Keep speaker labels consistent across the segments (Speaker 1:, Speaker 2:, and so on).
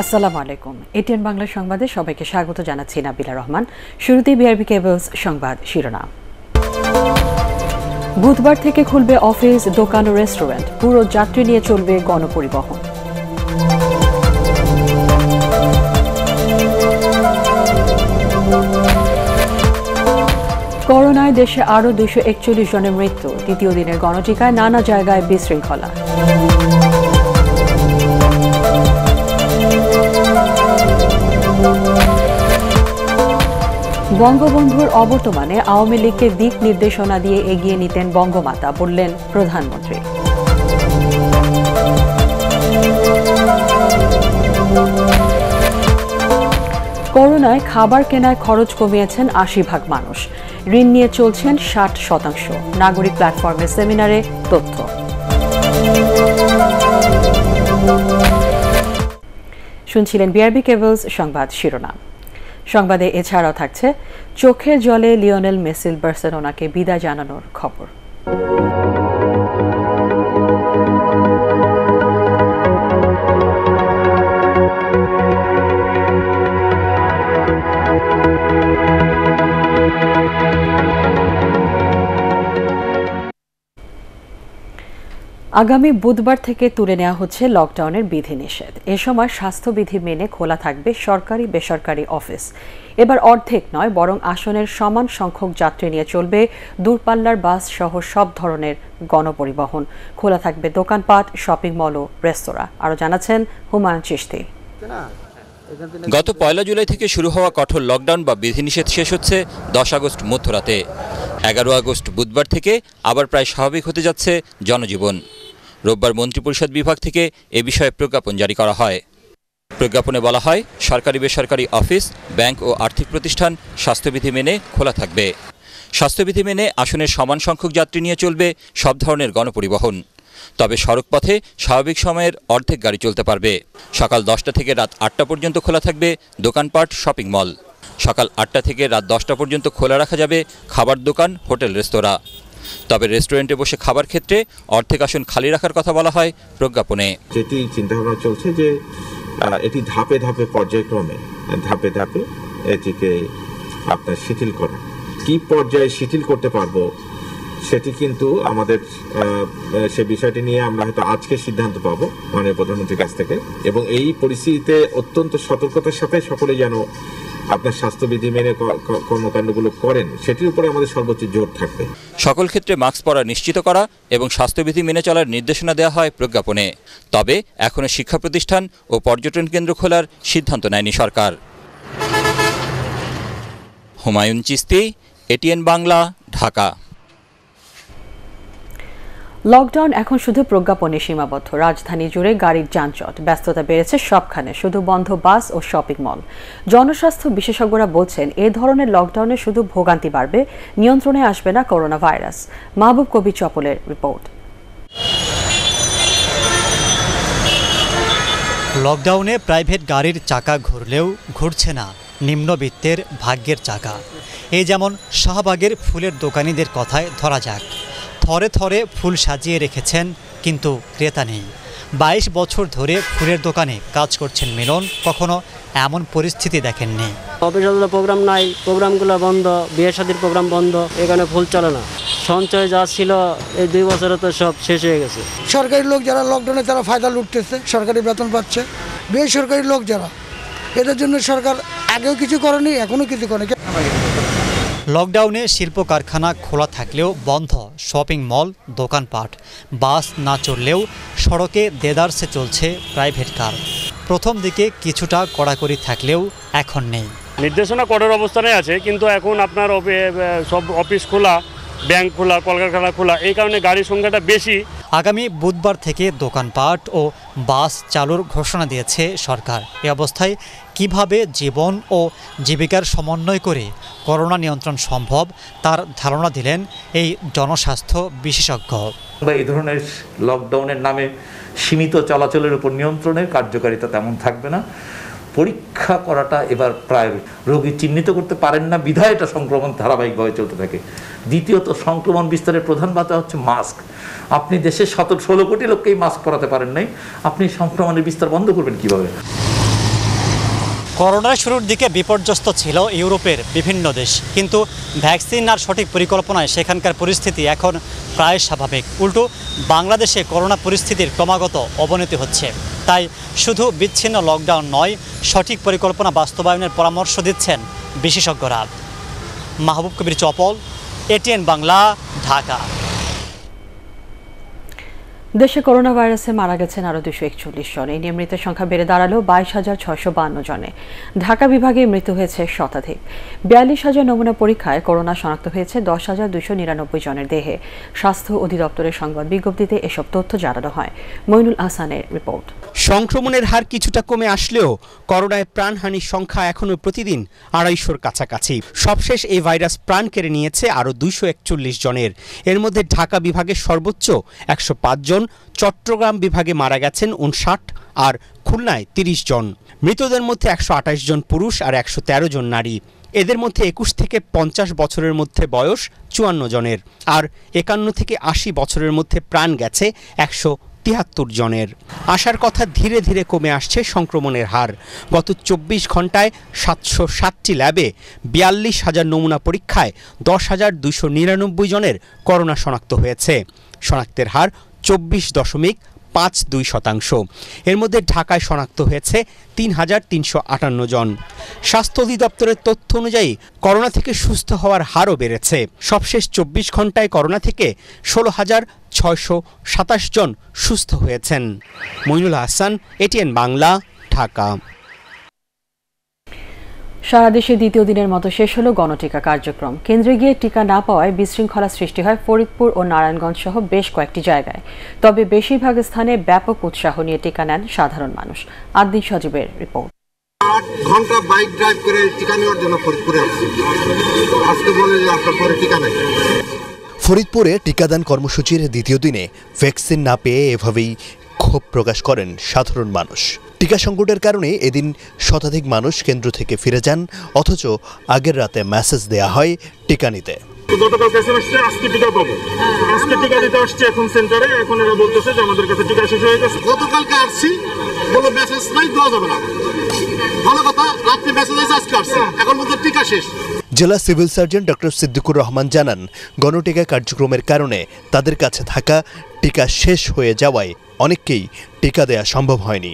Speaker 1: আসসালামু আলাইকুম। এটিএন বাংলা সংবাদে সবাইকে স্বাগত জানাচ্ছি নাবিলা রহমান। শুরুতেই বিআরবি কেবলস সংবাদ শিরোনাম। বুধবার থেকে খুলবে অফিস, দোকান ও রেস্টুরেন্ট। পুরো যাত্রী নিয়ে চলবে গণপরিবহন। করোনায় দেশে আরও 241 জনের মৃত্যু। তৃতীয় দিনের গণটিকায় নানা জায়গায় বিশৃঙ্খলা। বঙ্গবন্ধুর অবর্তমানে আওয়ামী লীগকে দিক নির্দেশনা দিয়ে এগিয়ে নিতেন বঙ্গমাতা, বললেন প্রধানমন্ত্রী। করোনায় খাবার কেনায় খরচ কমিয়েছেন ৮০% মানুষ। ঋণ নিয়ে চলছেন ৬০%। নাগরিক প্ল্যাটফর্মের সেমিনারে তথ্য। শুনছিলেন বিআরবি কেবলস সংবাদ শিরোনাম। সংবাদে এছাড়াও থাকছে চোখের জলে লিওনেল মেসির বার্সেলোনাকে বিদায় জানানোর খবর। আগামী বুধবার থেকে তুলে নেওয়া হচ্ছে লকডাউনের বিধিনিষেধ। এ সময় স্বাস্থ্যবিধি মেনে খোলা থাকবে সরকারি বেসরকারি অফিস। এবার অর্ধেক নয়, বরং আসনের সমান সংখ্যক যাত্রী নিয়ে চলবে দূরপাল্লার বাস সহ সব ধরনের গণপরিবহন। খোলা থাকবে দোকানপাট, শপিং মল ও রেস্তোরাঁ। আরও জানাচ্ছেন হুমায়ুন চিশতি।
Speaker 2: গত 1 জুলাই থেকে শুরু হওয়া কঠোর লকডাউন বা বিধিনিষেধ শেষ হচ্ছে 10 আগস্ট মধ্যরাতে। 11 আগস্ট বুধবার থেকে আবার প্রায় স্বাভাবিক হতে যাচ্ছে জনজীবন। রোববার মন্ত্রিপরিষদ বিভাগ থেকে এ বিষয়ে প্রজ্ঞাপন জারি করা হয়। প্রজ্ঞাপনে বলা হয়, সরকারি বেসরকারি অফিস, ব্যাংক ও আর্থিক প্রতিষ্ঠান স্বাস্থ্যবিধি মেনে খোলা থাকবে। স্বাস্থ্যবিধি মেনে আসনের সমান সংখ্যক যাত্রী নিয়ে চলবে সব ধরনের গণপরিবহন। তবে সড়কপথে স্বাভাবিক সময়ের অর্ধেক গাড়ি চলতে পারবে। সকাল 10টা থেকে রাত 8টা পর্যন্ত খোলা থাকবে দোকানপাট, শপিং মল। সকাল 8টা থেকে রাত 10টা পর্যন্ত খোলা রাখা যাবে খাবার দোকান, হোটেল, রেস্তোরাঁ। তবে রেস্টুরেন্টে বসে খাবার ক্ষেত্রে অর্ধেক আসন খালি রাখার কথা বলা হয় প্রজ্ঞাপনে।
Speaker 3: যেটি চিন্তাভাবনা চলছে যে এটি ধাপে ধাপে পর্যায়ক্রমে ধাপে ধাপে এটিকে আপনার শিথিল করা। কি পর্যায়ে শিথিল করতে পারবো সেটি কিন্তু আমাদের সে বিষয়টি নিয়ে আমরা হয়তো আজকে সিদ্ধান্ত পাবো মাননীয় প্রধানমন্ত্রীর কাছ থেকে। এবং এই পরিস্থিতিতে অত্যন্ত সতর্কতার সাথে সকলে যেন আপনার স্বাস্থ্যবিধি মেনে কর্মকাণ্ডগুলো করেন, সেটির উপরে আমাদের সর্বোচ্চ জোর থাকবে।
Speaker 2: সকল ক্ষেত্রে মাস্ক পরা নিশ্চিত করা এবং স্বাস্থ্যবিধি মেনে চলার নির্দেশনা দেওয়া হয় প্রজ্ঞাপনে। তবে এখনও শিক্ষা প্রতিষ্ঠান ও পর্যটন কেন্দ্র খোলার সিদ্ধান্ত নেয়নি সরকার। হুমায়ুন চিশতি, এটিএন বাংলা, ঢাকা।
Speaker 1: লকডাউন এখন শুধু প্রজ্ঞাপনে সীমাবদ্ধ। রাজধানী জুড়ে গাড়ির যানজট, ব্যস্ততা বেড়েছে সবখানে, শুধু বন্ধ বাস ও শপিং মল। জনস্বাস্থ্য বিশেষজ্ঞরা বলছেন, এ ধরনের লকডাউনে শুধু ভোগান্তি বাড়বে, নিয়ন্ত্রণে আসবে না করোনা ভাইরাস। মাহবুব কবির চপলের রিপোর্ট।
Speaker 4: লকডাউনে প্রাইভেট গাড়ির চাকা ঘুরলেও ঘুরছে না নিম্নবিত্তের ভাগ্যের চাকা। এই যেমন শাহবাগের ফুলের দোকানিদের কথায় ধরা যাক। থরে থরে ফুল সাজিয়ে রেখেছেন, কিন্তু ক্রেতা নেই। 22 বছর ধরে ফুলের দোকানে কাজ করছেন মিলন, কখনো এমন পরিস্থিতি দেখেননি।
Speaker 5: অফিস প্রোগ্রাম নাই, প্রোগ্রামগুলো বন্ধ, বিয়ে শাদীর প্রোগ্রাম বন্ধ, এখানে ফুল চলে না। সঞ্চয় যা ছিল এই 2 বছরে তো সব শেষ হয়ে গেছে।
Speaker 6: সরকারি লোক যারা লকডাউনে তারা ফায়দা লুটতেছে, সরকারি বেতন পাচ্ছে। বেসরকারি লোক যারা, এদের জন্য সরকার আগেও কিছু করেনি, এখনও কিছু করেনি।
Speaker 4: লকডাউনে শিল্প কারখানা খোলা থাকলেও বন্ধ শপিং মল, দোকানপাট। বাস না চললেও সড়কে দেদারসে চলছে প্রাইভেট কার। প্রথম দিকে কিছুটা কড়াকড়ি থাকলেও এখন নেই।
Speaker 7: নির্দেশনা কঠোর অবস্থানে আছে, কিন্তু এখন আপনার সব অফিস খোলা, ব্যাংক খোলা, কলকারখানা খোলা, এই কারণে গাড়ির সংখ্যাটা বেশি।
Speaker 4: আগামী বুধবার থেকে দোকানপাট ও বাস চালুর ঘোষণা দিয়েছে সরকার। এ অবস্থায় কিভাবে জীবন ও জীবিকার সমন্বয় করে করোনা নিয়ন্ত্রণ সম্ভব তার ধারণা দিলেন এই জনস্বাস্থ্য বিশেষজ্ঞ।
Speaker 8: এই ধরনের লকডাউনের নামে সীমিত চলাচলের উপর নিয়ন্ত্রণের কার্যকারিতা তেমন থাকবে না। পরীক্ষা করাটা এবার প্রায় রোগী চিহ্নিত করতে পারেন না, বিধায় এটা সংক্রমণ ধারাবাহিকভাবে চলতে থাকে। দ্বিতীয়ত, সংক্রমণ বিস্তারের প্রধান বাধা হচ্ছে মাস্ক। আপনি দেশে 16 কোটি লোককেই মাস্ক পরাতে পারেন নাই, আপনি সংক্রমণের বিস্তার বন্ধ করবেন কিভাবে?
Speaker 4: করোনার শুরুর দিকে বিপর্যস্ত ছিল ইউরোপের বিভিন্ন দেশ, কিন্তু ভ্যাকসিন আর সঠিক পরিকল্পনায় সেখানকার পরিস্থিতি এখন প্রায় স্বাভাবিক। উল্টো বাংলাদেশে করোনা পরিস্থিতির ক্রমাগত অবনতি হচ্ছে। তাই শুধু বিচ্ছিন্ন লকডাউন নয়, সঠিক পরিকল্পনা বাস্তবায়নের পরামর্শ দিচ্ছেন বিশেষজ্ঞরা। মাহবুব কবির চপল, এটিএন বাংলা, ঢাকা।
Speaker 1: দেশে করোনা ভাইরাসে মারা গেছেন আরও 241 জন। এই নিয়ে মৃতের সংখ্যা বেড়ে দাঁড়ালো 22,652 জনে। ঢাকা বিভাগে মৃত্যু হয়েছে শতাধিক। 42,000 নমুনা পরীক্ষায় করোনা শনাক্ত হয়েছে 10,299 জনের দেহে। স্বাস্থ্য অধিদপ্তরের সংবাদ বিজ্ঞপ্তিতে এসব তথ্য জানানো হয়। মইনুল আহসানের রিপোর্ট।
Speaker 9: সংক্রমণের হার কিছুটা কমে আসলেও করোনায় প্রাণহানির সংখ্যা এখনো প্রতিদিন 250-র কাছাকাছি। সবশেষ এই ভাইরাস প্রাণ কেড়ে নিয়েছে আরও 241 জনের। এর মধ্যে ঢাকা বিভাগের সর্বোচ্চ 105 জন, চট্টগ্রাম বিভাগে মারা গেছেন 59 আর খুলনায় 30 জন। মৃতদের মধ্যে 128 জন পুরুষ আর 113 জন নারী। এদের মধ্যে 21 থেকে 50 বছরের মধ্যে বয়স 54 জনের, আর 51 থেকে 80 বছরের মধ্যে প্রাণ গেছে 173 জনের। আশার কথা ধীরে ধীরে কমে আসছে সংক্রমণের হার। গত 24 ঘন্টায় 707টি ল্যাবে 42,000 নমুনা পরীক্ষায় 10,299 জনের করোনা শনাক্ত হয়েছে। শনাক্তের হার 24.52%। এর মধ্যে ঢাকায় শনাক্ত হয়েছে 3,358 জন। স্বাস্থ্য অধিদপ্তরের তথ্য অনুযায়ী করোনা থেকে সুস্থ হওয়ার হারও বেড়েছে। সবশেষ 24 ঘন্টায় করোনা থেকে 16,627 জন সুস্থ হয়েছেন। মইনুল আহসান, এটিএন বাংলা, ঢাকা।
Speaker 1: সারা দেশে দ্বিতীয় দিনের মতো শেষ হলো গণটিকা কার্যক্রম। কেন্দ্রে গিয়ে টিকা না পাওয়ায় বিশৃঙ্খলা সৃষ্টি হয় ফরিদপুর ও নারায়ণগঞ্জ সহ বেশ কয়েকটি জায়গায়। তবে বেশিরভাগ স্থানে ব্যাপক উৎসাহ নিয়ে টিকা নেন সাধারণ মানুষ। আদিন সজীবের রিপোর্ট।
Speaker 10: 8 ঘন্টা বাইক ড্রাইভ করে টিকা নেওয়ার জন্য ফরিদপুরে আসছি। আজকে বলে আপনার পরে টিকা নেই।
Speaker 11: ফরিদপুরে টিকাদান কর্মসূচির দ্বিতীয় দিনে ভ্যাকসিন না পেয়ে এভাবেই ক্ষোভ প্রকাশ করেন সাধারণ মানুষ। টিকা সংকটের কারণে এদিন শতাধিক মানুষ কেন্দ্র থেকে ফিরে যান, অথচ আগের রাতে মেসেজ দেয়া হয় টিকা নিতে।
Speaker 12: গতকাল মেসেজ আসছে আজকে টিকা পাবো, আজকে টিকা দিতে আসছে এখন সেন্টারে। এখন এরা বলতেছে যে আমাদের কাছে টিকা শেষ হয়ে গেছে।
Speaker 10: গতকালকে আসছি, বলো মেসেজ নাই, দেওয়া যাবে না। ভালো কথা, রাত্রে মেসেজ আছে, আজকে আসছে, এখন বলতে টিকা শেষ।
Speaker 11: জেলা civil surgeon doctor Siddiqur Rahman জানান, গণটিকা কার্যক্রমের কারণে তাদের কাছে থাকা টিকা শেষ হয়ে যাওয়ায় অনেককেই টিকা দেয়া সম্ভব হয়নি।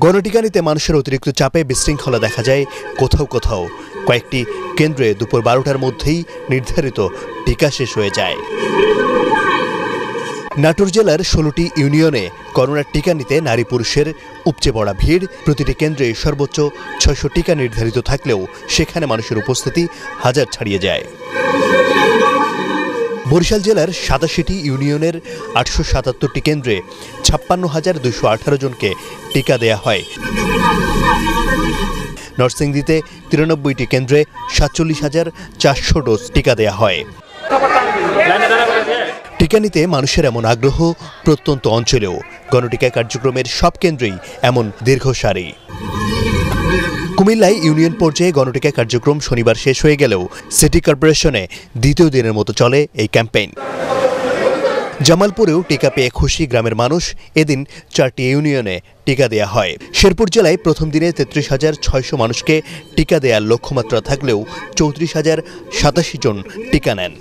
Speaker 11: গণটিকা নিতে মানুষের অতিরিক্ত চাপে বিশৃঙ্খলা দেখা যায় কোথাও কোথাও। কয়েকটি কেন্দ্রে দুপুর 12টার মধ্যেই নির্ধারিত টিকা শেষ হয়ে যায়। নাটোর জেলার 16টি ইউনিয়নে করোনার টিকা নিতে নারী পুরুষের উপচে পড়া ভিড়। প্রতিটি কেন্দ্রে সর্বোচ্চ 600 টিকা নির্ধারিত থাকলেও সেখানে মানুষের উপস্থিতি হাজার ছাড়িয়ে যায়। বরিশাল জেলার 87টি ইউনিয়নের 877টি কেন্দ্রে 56,218 জনকে টিকা দেয়া হয়। নরসিংদীতে 93টি কেন্দ্রে 47,400 ডোজ টিকা দেয়া হয়। টিকা নিতে মানুষের এমন আগ্রহ প্রত্যন্ত অঞ্চলেও। গণটিকা কার্যক্রমের সব কেন্দ্রেই এমন দীর্ঘ সারি। কুমিল্লায় ইউনিয়ন পর্যায়ে গণটিকা কার্যক্রম শনিবার শেষ হয়ে গেলেও সিটি কর্পোরেশনে দ্বিতীয় দিনের মতো চলে এই ক্যাম্পেইন। জামালপুরেও টিকা পেয়ে খুশি গ্রামের মানুষ। এদিন 4টি ইউনিয়নে টিকা দেয়া হয়। শেরপুর জেলায় প্রথম দিনে 33,600 মানুষকে টিকা দেওয়ার লক্ষ্যমাত্রা থাকলেও 34,087 জন টিকা নেন।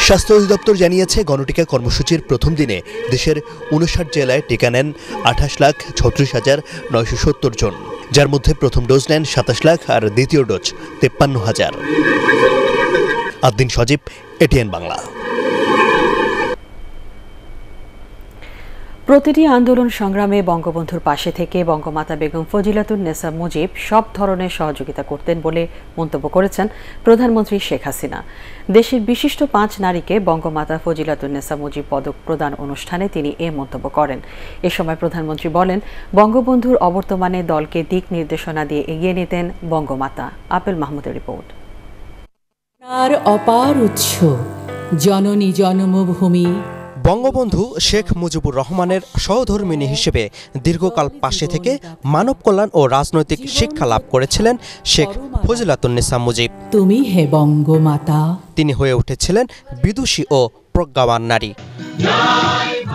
Speaker 11: স্বাস্থ্য অধিদপ্তর জানিয়েছে, গণটিকা কর্মসূচির প্রথম দিনে দেশের 59 জেলায় টিকা নেন 28,36,970 জন, যার মধ্যে প্রথম ডোজ নেন 27 লাখ আর দ্বিতীয় ডোজ 53,000। আদিন সজীব, এটিএন বাংলা।
Speaker 1: প্রতিটি আন্দোলন সংগ্রামে বঙ্গবন্ধুর পাশে থেকে বঙ্গমাতা বেগম ফজিলাতুন্নেসা মুজিব সব ধরনের সহযোগিতা করতেন বলে মন্তব্য করেছেন প্রধানমন্ত্রী শেখ হাসিনা। দেশের বিশিষ্ট 5 নারীকে বঙ্গমাতা ফজিলাতুন্নেসা মুজিব পদক প্রদান অনুষ্ঠানে তিনি এ মন্তব্য করেন। এ সময় প্রধানমন্ত্রী বলেন, বঙ্গবন্ধুর অবর্তমানে দলকে দিক নির্দেশনা দিয়ে এগিয়ে নিতেন বঙ্গমাতা। আপেল মাহমুদের রিপোর্ট।
Speaker 13: অপার উৎস, জননী জন্মভূমি।
Speaker 9: বঙ্গবন্ধু শেখ মুজিবুর রহমানের সহধর্মিণী হিসেবে দীর্ঘকাল পাশে থেকে মানব কল্যাণ ও রাজনৈতিক শিক্ষা লাভ করেছিলেন শেখ ফজিলাতুন্নেসা মুজিব।
Speaker 13: তুমি হে বঙ্গমাতা।
Speaker 9: তিনি হয়ে উঠেছিলেন বিদুষী ও প্রজ্ঞাবান নারী।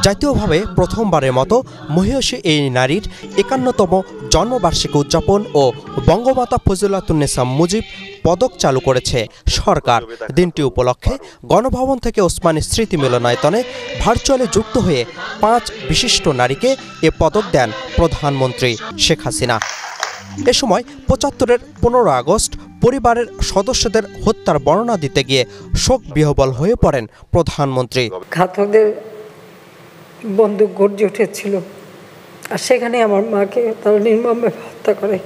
Speaker 9: জাতীয়ভাবে প্রথমবারের মতো মহিয়সী এই নারীর ৫১তম জন্মবার্ষিকী উদযাপন ও বঙ্গমাতা ফজিলাতুন্নেসা মুজিব পদক চালু করেছে সরকার। দিনটি উপলক্ষে গণভবন থেকে ওসমানী স্মৃতি মিলনায়তনে ভার্চুয়ালি যুক্ত হয়ে ৫ বিশিষ্ট নারীকে এ পদক দেন প্রধানমন্ত্রী শেখ হাসিনা। এ সময় ৭৫-এর ১৫ আগস্ট পরিবারের সদস্যদের হত্যার বর্ণনা দিতে গিয়ে শোক বিহ্বল হয়ে পড়েন প্রধানমন্ত্রী।
Speaker 14: ঘাতকদের বন্দুক গর্জে উঠেছিল, আর সেখানে আমার মাকে তারা নির্মমভাবে হত্যা করে।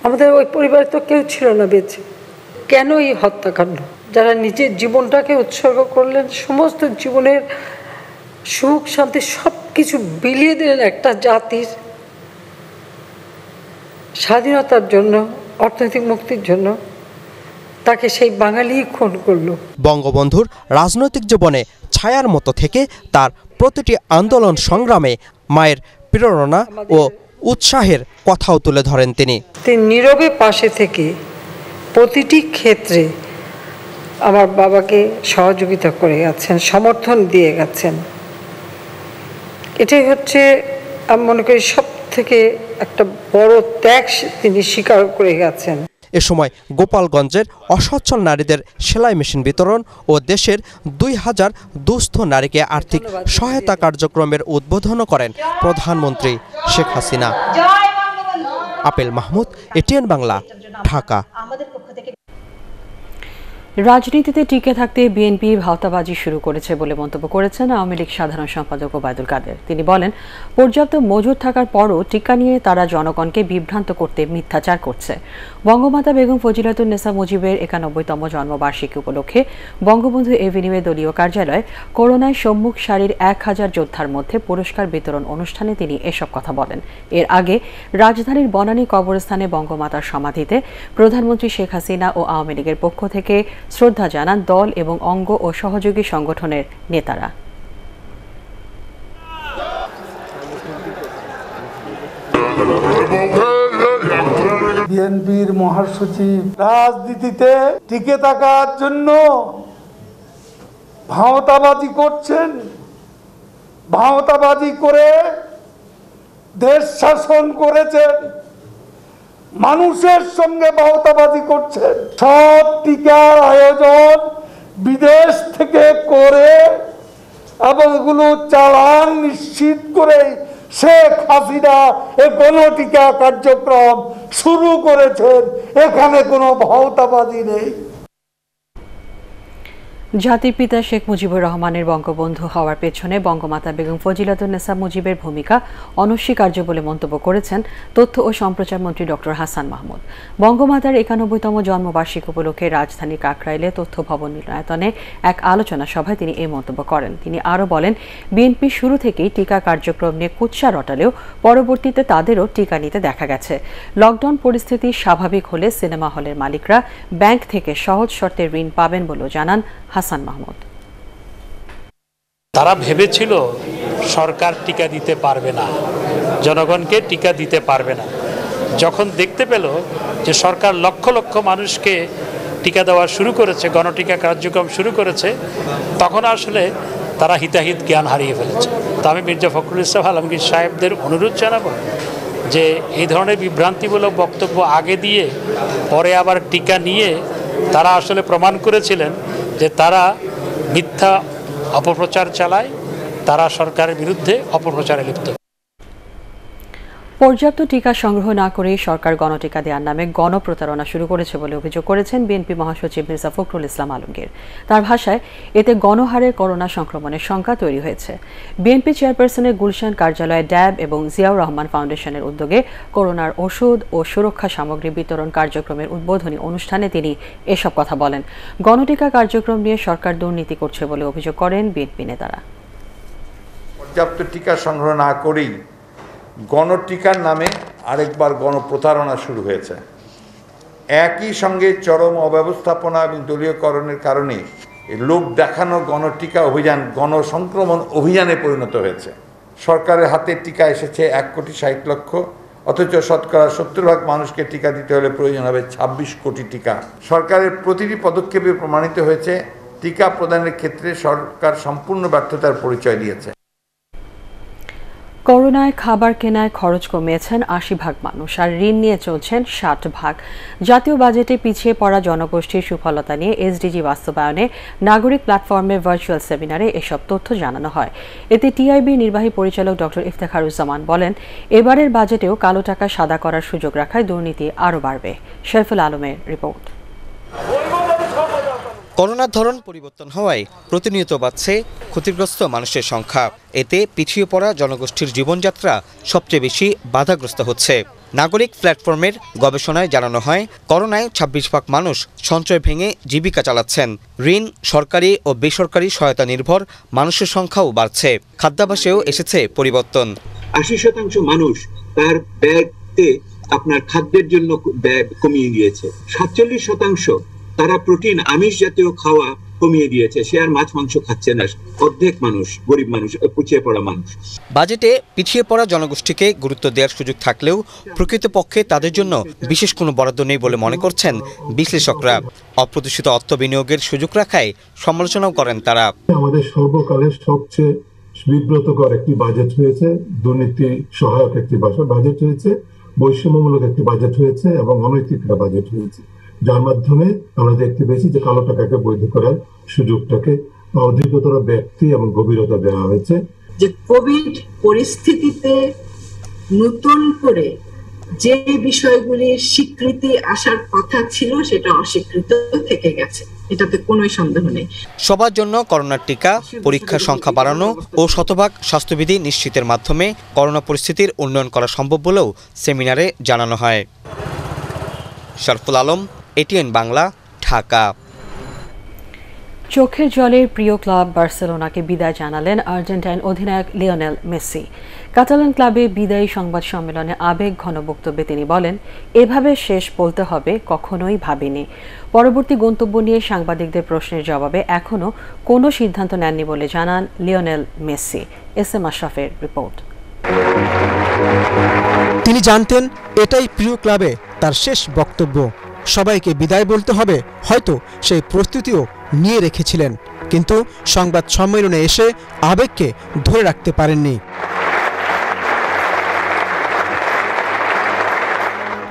Speaker 14: আমাদের ওই পরিবারে তো কেউ ছিল না বেঁচে। কেন এই হত্যাকাণ্ড? যারা নিজের জীবনটাকে উৎসর্গ করলেন, সমস্ত জীবনের সুখ শান্তি সব কিছু বিলিয়ে দিলেন একটা জাতির স্বাধীনতার জন্য, অর্থনৈতিক মুক্তির জন্য, তাকে সেই বাঙালি খুন করল।
Speaker 9: বঙ্গবন্ধুর রাজনৈতিক জীবনে ছায়ার মতো থেকে তার প্রতিটি আন্দোলন সংগ্রামে মায়ের প্রেরণা ও উৎসাহের কথাও তুলে ধরেন তিনি।
Speaker 14: নীরবে পাশে থেকে প্রতিটি ক্ষেত্রে আমার বাবাকে সহযোগিতা করে গেছেন, সমর্থন দিয়ে গেছেন। এটাই হচ্ছে আমি মনে করি সব থেকে একটা বড় ত্যাগ তিনি স্বীকার করে গেছেন।
Speaker 9: এ সময় গোপালগঞ্জের অসচ্ছল নারীদের সেলাই মেশিন বিতরণ ও দেশের ২,০০০ দুস্থ নারীকে আর্থিক সহায়তা কার্যক্রমের উদ্বোধনও করেন প্রধানমন্ত্রী শেখ হাসিনা। আপেল মাহমুদ, এটিএন বাংলা, ঢাকা।
Speaker 1: রাজনীতিতে টিকে থাকতে বিএনপি ভাওতাবাজি শুরু করেছে বলে মন্তব্য করেছেন আওয়ামী লীগ সাধারণ সম্পাদক ওবায়দুল কাদের। তিনি বলেন, পর্যাপ্ত মজুদ থাকার পরও টিকা নিয়ে তারা জনগণকে বিভ্রান্ত করতে মিথ্যাচার করছে। বঙ্গমাতা বেগম ফজিলাতুন্নেসা মুজিবের ৯১তম জন্মবার্ষিকী উপলক্ষে বঙ্গবন্ধু এভিনিউয়ে দলীয় কার্যালয়ে করোনায় সম্মুখ সারির ১,০০০ যোদ্ধার মধ্যে পুরস্কার বিতরণ অনুষ্ঠানে তিনি এসব কথা বলেন। এর আগে রাজধানীর বনানী কবরস্থানে বঙ্গমাতার সমাধিতে প্রধানমন্ত্রী শেখ হাসিনা ও আওয়ামী লীগের পক্ষ থেকে শ্রদ্ধা জানান দল এবং অঙ্গ ও সহযোগী সংগঠনের নেতারা।
Speaker 15: বিএনপির মহাসচিব রাজনীতিতে টিকে থাকার জন্য ভাওতাবাজি করছেন, ভাওতাবাজি করে দেশ শাসন করেছেন, মানুষের সঙ্গে ভাওতাবাজি করছেন। সব টিকার আয়োজন বিদেশ থেকে করে এবং এগুলো চালান নিশ্চিত করে শেখ হাসিনা এই গণটিকা কার্যক্রম শুরু করেছেন। এখানে কোনো ভাওতাবাজি নেই।
Speaker 1: জাতির পিতা শেখ মুজিবুর রহমানের বঙ্গবন্ধু হওয়ার পেছনে বঙ্গমাতা বেগম ফজিলাতুন্নেসা মুজিবের ভূমিকা অনস্বীকার্য বলে মন্তব্য করেছেন তথ্য ও সম্প্রচার মন্ত্রী ডক্টর হাসান মাহমুদ। বঙ্গমাতার ৯১তম জন্মবার্ষিকী উপলক্ষে রাজধানীর কাকরাইলে তথ্য ভবন মিলনায়তনে এক আলোচনা সভায় তিনি এই মন্তব্য করেন। তিনি আরও বলেন, বিএনপি শুরু থেকেই টিকা কার্যক্রম নিয়ে কুৎসা রটালেও পরবর্তীতে তাদেরও টিকা নিতে দেখা গেছে। লকডাউন পরিস্থিতি স্বাভাবিক হলে সিনেমা হলের মালিকরা ব্যাংক থেকে সহজ শর্তে ঋণ পাবেন বলেও জানান হাসান মাহমুদ।
Speaker 16: তারা ভেবেছিল সরকার টিকা দিতে পারবে না, জনগণকে টিকা দিতে পারবে না। যখন দেখতে পেল যে সরকার লক্ষ লক্ষ মানুষকে টিকা দেওয়া শুরু করেছে, গণটিকা কার্যক্রম শুরু করেছে, তখন আসলে তারা হিতাহিত জ্ঞান হারিয়ে ফেলেছে। তো আমি মির্জা ফখরুল ইসলাম আলমগীর সাহেবদের অনুরোধ জানাবো যে এই ধরনের বিভ্রান্তিমূলক বক্তব্য আগে দিয়ে পরে আবার টিকা নিয়ে তারা আসলে প্রমাণ করেছিলেন যে তারা মিথ্যা অপপ্রচার চালায়, তারা সরকারের বিরুদ্ধে অপপ্রচারে লিপ্ত।
Speaker 1: পর্যাপ্ত টিকা সংগ্রহ না করে সরকার গণটিকা দেওয়ার নামে গণপ্রতারণা শুরু করেছে বলে অভিযোগ করেছেন বিএনপি মহাসচিব মির্জা ফখরুল ইসলাম আলমগীর। তার ভাষায়, এতে গণহারে করোনা সংক্রমণের সংখ্যা তৈরি হয়েছে। বিএনপি চেয়ারপারসনের গুলশান কার্যালয়ে ড্যাব এবং জিয়াউর রহমান ফাউন্ডেশনের উদ্যোগে করোনার ওষুধ ও সুরক্ষা সামগ্রী বিতরণ কার্যক্রমের উদ্বোধনী অনুষ্ঠানে তিনি এসব কথা বলেন। গণটিকা কার্যক্রম নিয়ে সরকার দুর্নীতি করছে বলে অভিযোগ করেন বিএনপি নেতারা।
Speaker 17: পর্যাপ্ত টিকা সংগ্রহ না করেই গণটিকার নামে আরেকবার গণপ্রতারণা শুরু হয়েছে। একই সঙ্গে চরম অব্যবস্থাপনা এবং দলীয়করণের কারণে লোক দেখানো গণটিকা অভিযান গণসংক্রমণ অভিযানে পরিণত হয়েছে। সরকারের হাতে টিকা এসেছে ১,৬০,০০,০০০, অথচ শতকরা 70% মানুষকে টিকা দিতে হলে প্রয়োজন হবে 26 কোটি টিকা। সরকারের প্রতিটি পদক্ষেপে প্রমাণিত হয়েছে টিকা প্রদানের ক্ষেত্রে সরকার সম্পূর্ণ ব্যর্থতার পরিচয় দিয়েছে।
Speaker 1: করোনায় খাবার কেনায় খরচ কমিয়েছেন ৮০% মানুষ, আর ঋণ নিয়ে চলছেন ৬০%। জাতীয় বাজেটে পিছিয়ে পড়া জনগোষ্ঠীর সুফলতা নিয়ে এসডিজি বাস্তবায়নে নাগরিক প্ল্যাটফর্মে ভার্চুয়াল সেমিনারে এসব তথ্য জানানো হয়। এতে টিআইবি নির্বাহী পরিচালক ডক্টর ইফতেখারুজ্জামান বলেন, এবারের বাজেটেও কালো টাকা সাদা করার সুযোগ রাখায় দুর্নীতি আরও বাড়বে। শরীফুল আলমের রিপোর্ট।
Speaker 9: করোনার ধরন পরিবর্তন হওয়ায় প্রতিনিয়ত বাড়ছে ক্ষতিগ্রস্ত মানুষের সংখ্যা। এতে পিছিয়ে পড়া জনগোষ্ঠীর জীবনযাত্রা সবচেয়ে বেশি বাধাগ্রস্ত হচ্ছে। নাগরিক প্ল্যাটফর্মের গবেষণায় জানানো হয়, করোনায় 26% মানুষ সঞ্চয় ভেঙে জীবিকা চালাচ্ছেন। ঋণ, সরকারি ও বেসরকারি সহায়তা নির্ভর মানুষের সংখ্যাও বাড়ছে। খাদ্যাভ্যাসেও এসেছে পরিবর্তন।
Speaker 18: 80% মানুষ তার ব্যাগতে আপনার খাদ্যের জন্য ব্যাগ কমিয়ে দিয়েছে। 47% তারা প্রোটিন, আমিষ জাতীয় খাওয়া কমিয়ে দিয়েছে, সে আর মাছ মাংস খাচ্ছে না। অর্ধেক মানুষ, গরিব মানুষ, পিছিয়ে পড়া মানুষ।
Speaker 9: বাজেটে পিছিয়ে পড়া জনগোষ্ঠীকে গুরুত্ব দেওয়ার সুযোগ থাকলেও প্রকৃতপক্ষে তাদের জন্য বিশেষ কোনো বরাদ্দ নেই বলে মনে করছেন বিশ্লেষকরা। অপ্রত্যাশিত অর্থ বিনিয়োগের সুযোগ রাখায় সমালোচনাও করেন তারা।
Speaker 19: আমাদের সর্বকালের সবচেয়ে বিব্রতকর একটি বাজেট হয়েছে, দুর্নীতি সহায়ক একটি বাজেট হয়েছে, বৈষম্যমূলক একটি বাজেট হয়েছে এবং অনৈতিক একটা বাজেট হয়েছে, যার মাধ্যমে আমরা দেখতে পেয়েছি যে কালো টাকাকে বৈধ করার সুযোগটাকে অধিকতর ব্যক্তি এবং গভীরতা দেওয়া হয়েছে।
Speaker 20: যে কোভিড পরিস্থিতিতে নতুন করে যে বিষয়গুলির স্বীকৃতি আসার কথা ছিল সেটা অস্বীকৃত থেকে গেছে, এটাতে কোনো সন্দেহ নেই।
Speaker 9: সবার জন্য করোনার টিকা, পরীক্ষার সংখ্যা বাড়ানো ও শতভাগ স্বাস্থ্যবিধি নিশ্চিতের মাধ্যমে করোনা পরিস্থিতির উন্নয়ন করা সম্ভব বলেও সেমিনারে জানানো হয়। শরফুল আলম, এটিএন বাংলা, ঢাকা।
Speaker 1: চোখের জলের প্রিয় ক্লাব বার্সেলোনাকে বিদায় জানালেন আর্জেন্টাইন অধিনায়ক লিওনেল মেসি। কাতালান ক্লাবে বিদায়ী সংবাদ সম্মেলনে আবেগ ঘন বক্তব্যে তিনি বলেন, এভাবে শেষ বলতে হবে কখনোই ভাবিনি। পরবর্তী গন্তব্য নিয়ে সাংবাদিকদের প্রশ্নের জবাবে এখনও কোনো সিদ্ধান্ত নেননি বলে জানান লিওনেল মেসি। এসএম আশরাফের রিপোর্ট।
Speaker 21: তিনি জানতেন এটাই প্রিয় ক্লাবে তার শেষ বক্তব্য। সবাইকে বিদায় বলতে হবে, হয়তো সেই প্রস্তুতিও নিয়ে রেখেছিলেন, কিন্তু সংবাদ সম্মেলনে এসে আবেগকে ধরে রাখতে পারেননি।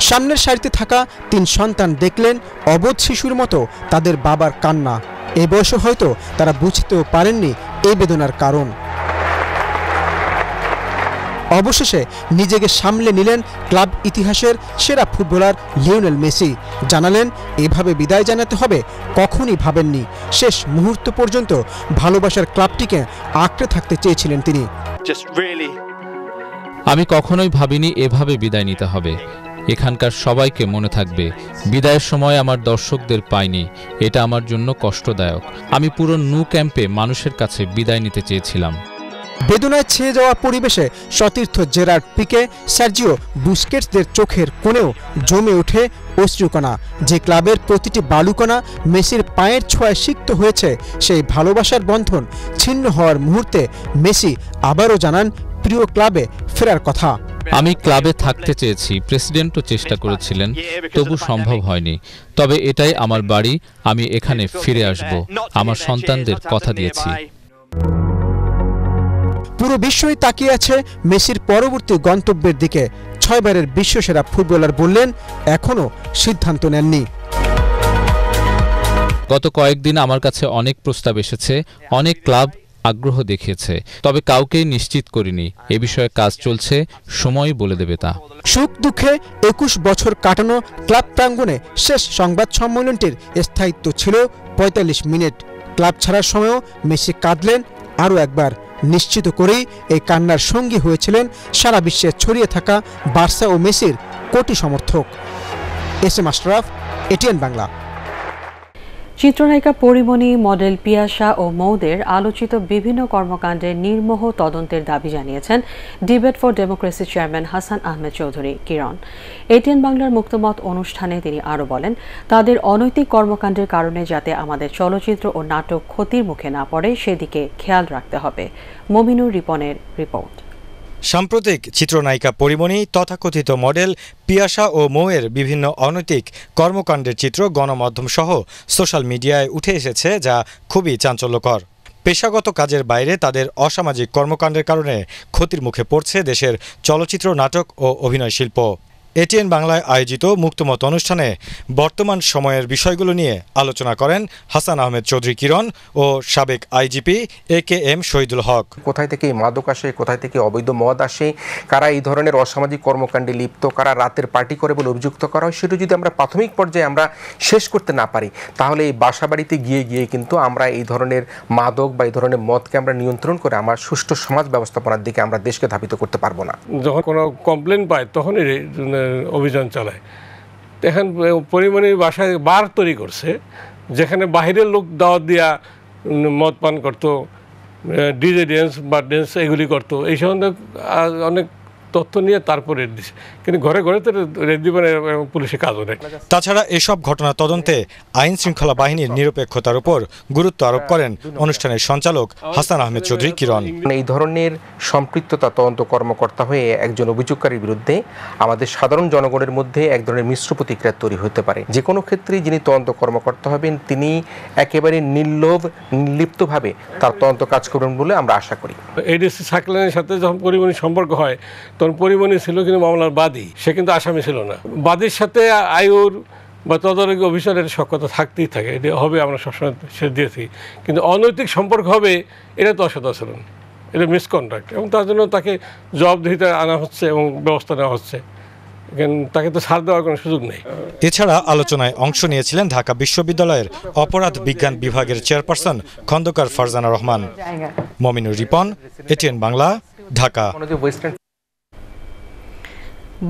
Speaker 21: সামনের সারিতে থাকা 3 সন্তান দেখলেন অবোধ শিশুর মতো তাদের বাবার কান্না। এই বয়সে হয়তো তারা বুঝতেও পারেননি এই বেদনার কারণ। অবশেষে নিজেকে সামলে নিলেন ক্লাব ইতিহাসের সেরা ফুটবলার লিওনেল মেসি। জানালেন, এভাবে বিদায় জানাতে হবে কখনই ভাবেননি। শেষ মুহূর্ত পর্যন্ত ভালোবাসার ক্লাবটিকে আঁকড়ে থাকতে চেয়েছিলেন তিনি।
Speaker 22: আমি কখনোই ভাবিনি এভাবে বিদায় নিতে হবে। এখানকার সবাইকে মনে থাকবে। বিদায়ের সময় আমার দর্শকদের পাইনি, এটা আমার জন্য কষ্টদায়ক। আমি পুরো ন্যু ক্যাম্পে মানুষের কাছে বিদায় নিতে চেয়েছিলাম।
Speaker 21: বেদনায় ছেয়ে যাওয়া পরিবেশে সতীর্থ জেরার্ড পিকে, সার্জিও বুস্কেটসদের চোখের কোণেও জমে ওঠে অশ্রুকণা। যে ক্লাবের প্রতিটি বালুকণা মেসির পায়ের ছোঁয়ায় সিক্ত হয়েছে, সেই ভালোবাসার বন্ধন ছিন্ন হওয়ার মুহূর্তে মেসি আবারও জানান প্রিয় ক্লাবে ফেরার কথা।
Speaker 22: আমি ক্লাবে থাকতে চেয়েছি, প্রেসিডেন্টও চেষ্টা করেছিলেন, তবু সম্ভব হয়নি। তবে এটাই আমার বাড়ি, আমি এখানে ফিরে আসব। আমার সন্তানদের কথা দিয়েছি।
Speaker 21: পুরো বিশ্বই তাকিয়ে আছে মেসির পরবর্তী গন্তব্যের দিকে। 6 বারের বিশ্বসেরা ফুটবলার বললেন, এখনও সিদ্ধান্ত নেননি।
Speaker 22: গত কয়েকদিন আমার কাছে অনেক প্রস্তাব এসেছে, অনেক ক্লাব আগ্রহ দেখিয়েছে, তবে কাউকেই নিশ্চিত করিনি। এ বিষয়ে কাজ চলছে, সময় বলে দেবে তা।
Speaker 21: সুখ দুঃখে 21 বছর কাটানো ক্লাব প্রাঙ্গণে শেষ সংবাদ সম্মেলনটির স্থায়িত্ব ছিল 45 মিনিট। ক্লাব ছাড়ার সময়ও মেসি কাঁদলেন আরও একবার। নিশ্চিত করেই এই কান্নার সঙ্গী হয়েছিলেন সারা বিশ্বে ছড়িয়ে থাকা বার্সা ও মেসির কোটি সমর্থক। SM Ashraf, ATN Bangla.
Speaker 1: চিত্রনায়িকা পরিমণি, মডেল পিয়াসা ও মৌদের আলোচিত বিভিন্ন কর্মকাণ্ডের নির্মোহ তদন্তের দাবি জানিয়েছেন debate for democracy chairman Hasan Ahmed Chowdhury Kiran. ATN বাংলার মুক্তমত অনুষ্ঠানে তিনি আরও বলেন, তাদের অনৈতিক কর্মকাণ্ডের কারণে যাতে আমাদের চলচ্চিত্র ও নাটক ক্ষতির মুখে না পড়ে সেদিকে খেয়াল রাখতে হবে। মমিনুর রিপনের রিপোর্ট।
Speaker 2: সাম্প্রতিক চিত্রনায়িকা পরিমণি, তথাকথিত মডেল পিয়াসা ও মৌয়ের বিভিন্ন অনৈতিক কর্মকাণ্ডের চিত্র গণমাধ্যম সহ সোশ্যাল মিডিয়ায় উঠে এসেছে, যা খুবই চাঞ্চল্যকর। পেশাগত কাজের বাইরে তাদের অসামাজিক কর্মকাণ্ডের কারণে ক্ষতির মুখে পড়ছে দেশের চলচ্চিত্র, নাটক ও অভিনয় শিল্প। এটিএন বাংলায় আয়োজিত মুক্তমত অনুষ্ঠানে বর্তমান সময়ের বিষয়গুলো নিয়ে আলোচনা করেন হাসান আহমেদ চৌধুরী কিরণ ও সাবেক আইজিপি AKM শহীদুল হক।
Speaker 3: কোথায় থেকে মাদক আসে, কোথায় থেকে অবৈধ মদ আসে, কারা এই ধরনের অসামাজিক কর্মকাণ্ডে লিপ্ত, কারা রাতের পার্টি করে বলে অভিযুক্ত করা হয়, সেটা যদি আমরা প্রাথমিক পর্যায়ে আমরা শেষ করতে না পারি, তাহলে এই বাসা বাড়িতে গিয়ে কিন্তু আমরা এই ধরনের মাদক বা এই ধরনের মদকে আমরা নিয়ন্ত্রণ করে আমার সুষ্ঠু সমাজ ব্যবস্থাপনার দিকে আমরা দেশকে ধাবিত করতে পারবো না।
Speaker 23: যখন কোনো কমপ্লেন পায় তখনই অভিযান চালায়। এখন পরিমণির বাসায় বার তৈরি করছে, যেখানে বাহিরের লোক দাওয়াত দিয়া মদ পান করতো, ডিজে ড্যান্স বা ড্যান্স এগুলি করতো। এই সম্বন্ধে অনেক তথ্য নিয়ে তারপরে দিচ্ছে, কিন্তু ঘরে ঘরে তো রেড দিবেন পুলিশের কাজও নেই।
Speaker 2: তাছাড়া এসব ঘটনা তদন্তে আইন শৃঙ্খলা বাহিনীর নিরপেক্ষতার উপর গুরুত্ব আরোপ করেন অনুষ্ঠানের সঞ্চালক হাসান আহমেদ চৌধুরী কিরণ।
Speaker 3: এই ধরনের সম্পৃক্ততা তদন্ত কর্মকর্তা হয়ে একজন অভিযোগকারীর বিরুদ্ধে আমাদের সাধারণ জনগণের মধ্যে এক ধরনের মিশ্র প্রতিক্রিয়া তৈরি হতে পারে। যে কোনো ক্ষেত্রে যিনি তদন্ত কর্মকর্তা হবেন তিনি একেবারে নির্লোভ নির্লিপ্তভাবে তার তদন্ত কাজ করবেন বলে আমরা আশা করি।
Speaker 23: এডিসি সাকলানের সাথে যখন পরিমণির সম্পর্ক হয় তখন পরিমণি ছিল কিন্তু মামলার বাদী, সে কিন্তু আসামি ছিল না। বাদীর সাথে আয়ুর বা তদারকি অফিসারের সক্ষতা থাকতেই থাকে, এটা হবে আমরা সবসময় সে দিয়েছি। কিন্তু অনৈতিক সম্পর্ক হবে এটা তো অসদাচরণ, এটা মিসকন্ডাক্ট, এবং তার জন্য তাকে জবাবদিহিতা আনা হচ্ছে এবং ব্যবস্থা নেওয়া হচ্ছে। তাকে তো ছাড় দেওয়ার কোনো সুযোগ নেই।
Speaker 2: এছাড়া আলোচনায় অংশ নিয়েছিলেন ঢাকা বিশ্ববিদ্যালয়ের অপরাধ বিজ্ঞান বিভাগের চেয়ারপারসন খন্দকার ফারজানা রহমান। মমিনুর রিপন, এটিএন বাংলা, ঢাকা।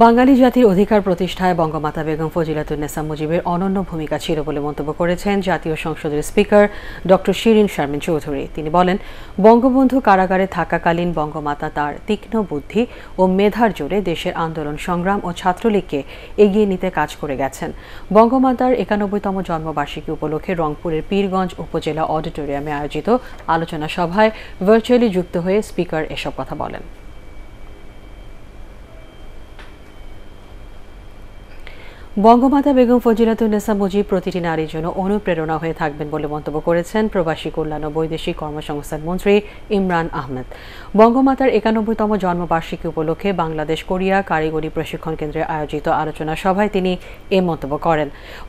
Speaker 1: বাঙালি জাতির অধিকার প্রতিষ্ঠায় বঙ্গমাতা বেগম ফজিলাতুন্নেসা মুজিবের অনন্য ভূমিকা ছিল বলে মন্তব্য করেছেন জাতীয় সংসদের স্পিকার ডক্টর শিরিন শারমিন চৌধুরী। তিনি বলেন, বঙ্গবন্ধু কারাগারে থাকাকালীন বঙ্গমাতা তার তীক্ষ্ণ বুদ্ধি ও মেধার জোরে দেশের আন্দোলন সংগ্রাম ও ছাত্রলীগকে এগিয়ে নিতে কাজ করে গেছেন। বঙ্গমাতার ৯১তম জন্মবার্ষিকী উপলক্ষে রংপুরের পীরগঞ্জ উপজেলা অডিটোরিয়ামে আয়োজিত আলোচনা সভায় ভার্চুয়ালি যুক্ত হয়ে স্পিকার এসব কথা বলেন। বঙ্গমাতা বেগম ফজিলাতুন্নেসা মুজিব প্রতিটি নারীর জন্য অনুপ্রেরণা হয়ে থাকবেন বলে মন্তব্য করেছেন প্রবাসী কল্যাণ ও বৈদেশিক কর্মসংস্থান মন্ত্রী ইমরান আহমেদ। বঙ্গমাতার ৯১তম জন্মবার্ষিকী উপলক্ষে বাংলাদেশ কোরিয়া কারিগরি প্রশিক্ষণ কেন্দ্রে আয়োজিত আলোচনা সভায় তিনি এ মন্তব্য করেন।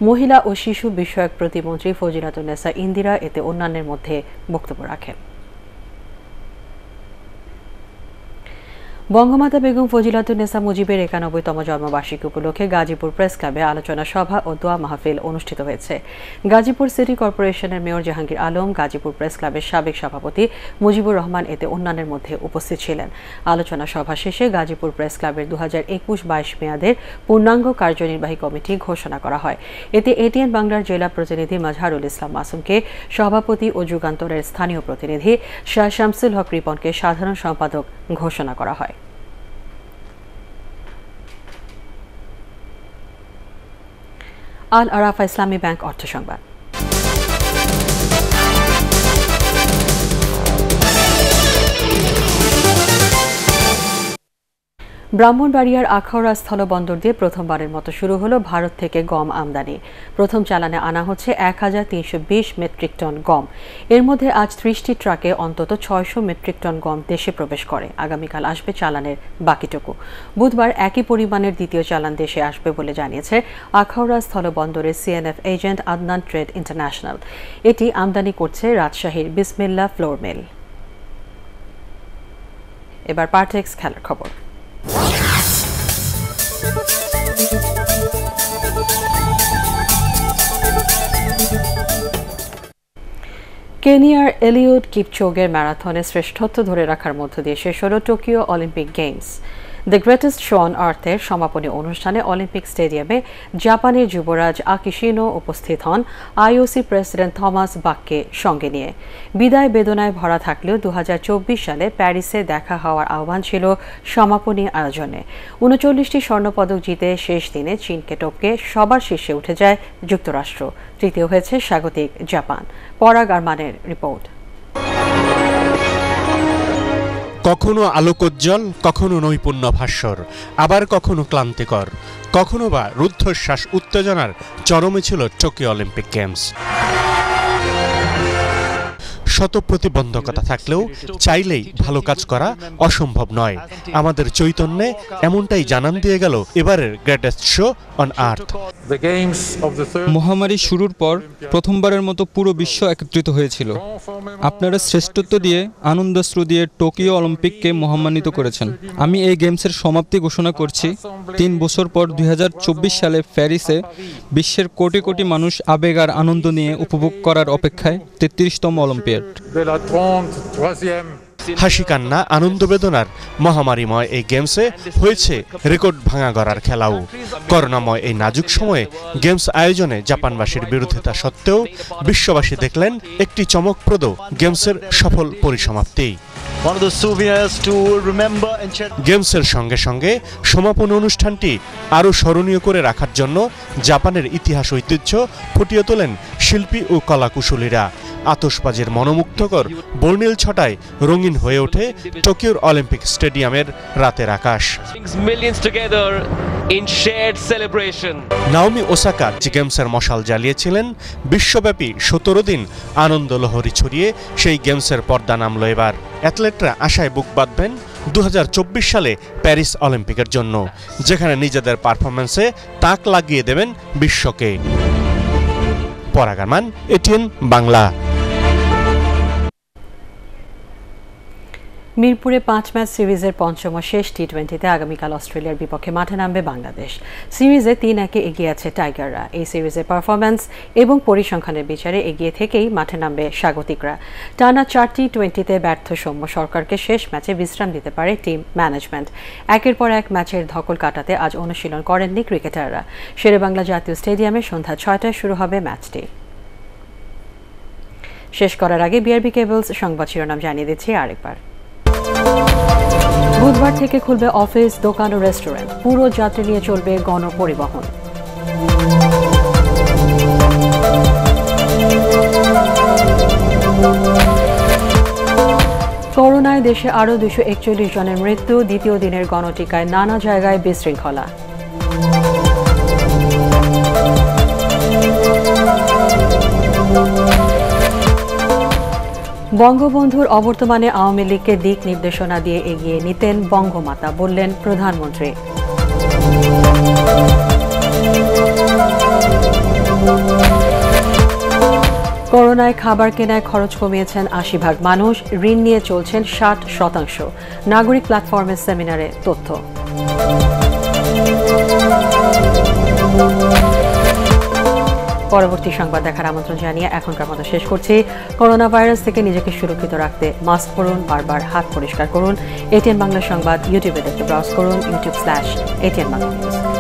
Speaker 1: মহিলা ও শিশু বিষয়ক প্রতিমন্ত্রী ফজিলাতুন্নেসা ইন্দিরা এতে অন্যান্যের মধ্যে বক্তব্য রাখেন। বঙ্গমাতা বেগম ফজিলাতুন্নেসা মুজিবের ৯১তম জন্মবার্ষিকী উপলক্ষে গাজীপুর প্রেস ক্লাবে আলোচনা সভা ও দোয়া মাহফিল অনুষ্ঠিত হয়েছে। গাজীপুর সিটি কর্পোরেশনের মেয়র জাহাঙ্গীর আলম, গাজীপুর প্রেস ক্লাবের সাবেক সভাপতি মুজিবুর রহমান এতে অন্যান্যের মধ্যে উপস্থিত ছিলেন। আলোচনা সভা শেষে গাজীপুর প্রেস ক্লাবের ২০২১-২২ মেয়াদের পূর্ণাঙ্গ কার্যনির্বাহী কমিটি ঘোষণা করা হয়। এতে এটিএন বাংলার জেলা প্রতিনিধি মাজহারুল ইসলাম মাসুমকে সভাপতি ও যুগান্তরের স্থানীয় প্রতিনিধি শাহ শামসুল হক রিপনকে সাধারণ সম্পাদক ঘোষণা করা হয়। আল আরাফা ইসলামী ব্যাংক অর্থ সংবাদ। ব্রাহ্মণবাড়িয়ার আখাউড়া স্থলবন্দর দিয়ে প্রথমবারের মতো শুরু হলো ভারত থেকে গম আমদানি। প্রথম চালানে আনা হচ্ছে ১৩২০ মেট্রিক টন গম। এর মধ্যে আজ ৩০টি ট্রাকে অন্তত ৬০০ মেট্রিক টন গম দেশে প্রবেশ করে। আগামীকাল আসবে চালানের বাকিটুকু। বুধবার একই পরিমাণের দ্বিতীয় চালান দেশে আসবে বলে জানিয়েছে আখাউড়া স্থলবন্দরের CNF agent Adnan trade international. এটি আমদানি করছে রাজশাহীর বিসমিল্লাহ ফ্লোর মিল। এবার পার্টেক্স খেলার খবর। কেনিয়ার এলিউড কিপচোগের ম্যারাথনে শ্রেষ্ঠত্ব ধরে রাখার মধ্য দিয়ে শেষ হল Tokyo Olympic games. The greatest show on আর্থের সমাপনী অনুষ্ঠানে অলিম্পিক স্টেডিয়ামে জাপানের যুবরাজ আকিশিনো উপস্থিত হন আইওসি প্রেসিডেন্ট থমাস বাককে সঙ্গে নিয়ে। বিদায় বেদনায় ভরা থাকলেও ২০২৪ সালে প্যারিসে দেখা হওয়ার আহ্বান ছিল সমাপনী আয়োজনে। ৩৯টি স্বর্ণপদক জিতে শেষ দিনে চীনকে টপকে সবার শীর্ষে উঠে যায় যুক্তরাষ্ট্র। তৃতীয় হয়েছে স্বাগতিক জাপান। পরাগ আরমানের রিপোর্ট।
Speaker 9: কখনো আলোকোজ্জ্বল, কখনো নৈপুণ্য ভাস্বর, আবার কখনো ক্লান্তিকর, কখনো বা রুদ্ধশ্বাস উত্তেজনার চরমে ছিল টোকিও অলিম্পিক গেমস। শত প্রতিবন্ধকতা থাকলেও চাইলেই ভালো কাজ করা অসম্ভব নয়। আমাদের চৈতন্যে এমনটাই জানান দিয়ে গেল এবারের গ্রেটেস্ট শো অন আর্থ।
Speaker 5: মহামারী শুরুর পর প্রথমবারের মতো পুরো বিশ্ব একত্রিত হয়েছিল। আপনারা শ্রেষ্ঠত্ব দিয়ে, আনন্দাশ্রু দিয়ে টোকিও অলিম্পিককে মহামান্বিত করেছেন। আমি এই গেমসের সমাপ্তি ঘোষণা করছি। 3 বছর পর 2024 সালে প্যারিসে বিশ্বের কোটি কোটি মানুষ আবেগ আর আনন্দ নিয়ে উপভোগ করার অপেক্ষায় 33তম অলিম্পিয়াড।
Speaker 9: হাসি কান্না আনন্দ বেদনার মহামারীময় এই গেমসে হয়েছে রেকর্ড ভাঙা গড়ার খেলাও। করোনাময় এই নাজুক সময়ে গেমস আয়োজনে জাপানবাসীর বিরোধিতা সত্ত্বেও বিশ্ববাসী দেখলেন একটি চমকপ্রদ গেমসের সফল পরিসমাপ্তি। গেমসের সঙ্গে সঙ্গে সমাপন অনুষ্ঠানটি আরও স্মরণীয় করে রাখার জন্য জাপানের ইতিহাস ঐতিহ্য ফুটিয়ে তোলেন শিল্পী ও কলাকুশলীরা। আতশবাজির মনোমুগ্ধকর বর্ণিল ছটায় রঙিন হয়ে ওঠে টোকিওর অলিম্পিক স্টেডিয়ামের রাতের আকাশ। নাওমি ওসাকা যে গেমসের মশাল জ্বালিয়েছিলেন, বিশ্বব্যাপী 17 দিন আনন্দ লহরী ছড়িয়ে সেই গেমসের পর্দা নামলো এবার। অ্যাথলেটরা আশায় বুক বাঁধবেন 2024 সালে প্যারিস অলিম্পিকের জন্য, যেখানে নিজেদের পারফরম্যান্সে তাক লাগিয়ে দেবেন বিশ্বকে। পরাগামান, এটিএন বাংলা।
Speaker 1: মিরপুরে 5 ম্যাচ সিরিজের পঞ্চম ও শেষ টি20তে আগামীকাল অস্ট্রেলিয়ার বিপক্ষে মাঠে নামবে বাংলাদেশ। সিরিজে 3-1 এগিয়ে আছে টাইগাররা। এই সিরিজের পারফরম্যান্স এবং পরিসংখ্যানের বিচারে এগিয়ে থেকেই মাঠে নামবে স্বাগতিকরা। টানা 4 টি20তে ব্যর্থ সৌম্য সরকারকে শেষ ম্যাচে বিশ্রাম দিতে পারে টিম ম্যানেজমেন্ট। একের পর এক ম্যাচের ধকল কাটাতে আজ অনুশীলন করেননি ক্রিকেটাররা। শেরেবাংলা জাতীয় স্টেডিয়ামে সন্ধ্যা 6টায় শুরু হবে ম্যাচটি। শেষ করার আগে বিআরবি কেবলস সংবাদ শিরোনাম জানিয়ে দিচ্ছি আরেকবার। বুধবার থেকে খুলবে অফিস, দোকান ও রেস্টুরেন্ট। পুরো যাত্রী নিয়ে চলবে গণপরিবহন। করোনায় দেশে আরও 241 জনের মৃত্যু। দ্বিতীয় দিনের গণটিকায় নানা জায়গায় বিশৃঙ্খলা। বঙ্গবন্ধুর অবর্তমানে আওয়ামী লীগকে দিক নির্দেশনা দিয়ে এগিয়ে নিতেন বঙ্গমাতা, বললেন প্রধানমন্ত্রী। করোনায় খাবার কেনায় খরচ কমিয়েছেন 80% মানুষ। ঋণ নিয়ে চলছেন 60%। নাগরিক প্ল্যাটফর্মের সেমিনারে তথ্য। পরবর্তী সংবাদ দেখার আমন্ত্রণ জানিয়ে এখনকার মতো শেষ করছি। করোনা ভাইরাস থেকে নিজেকে সুরক্ষিত রাখতে মাস্ক পরুন, বারবার হাত পরিষ্কার করুন। এটিএন বাংলা সংবাদ ইউটিউবে দেখতে ব্রাউজ করুন, youtube/ATN Bangla News।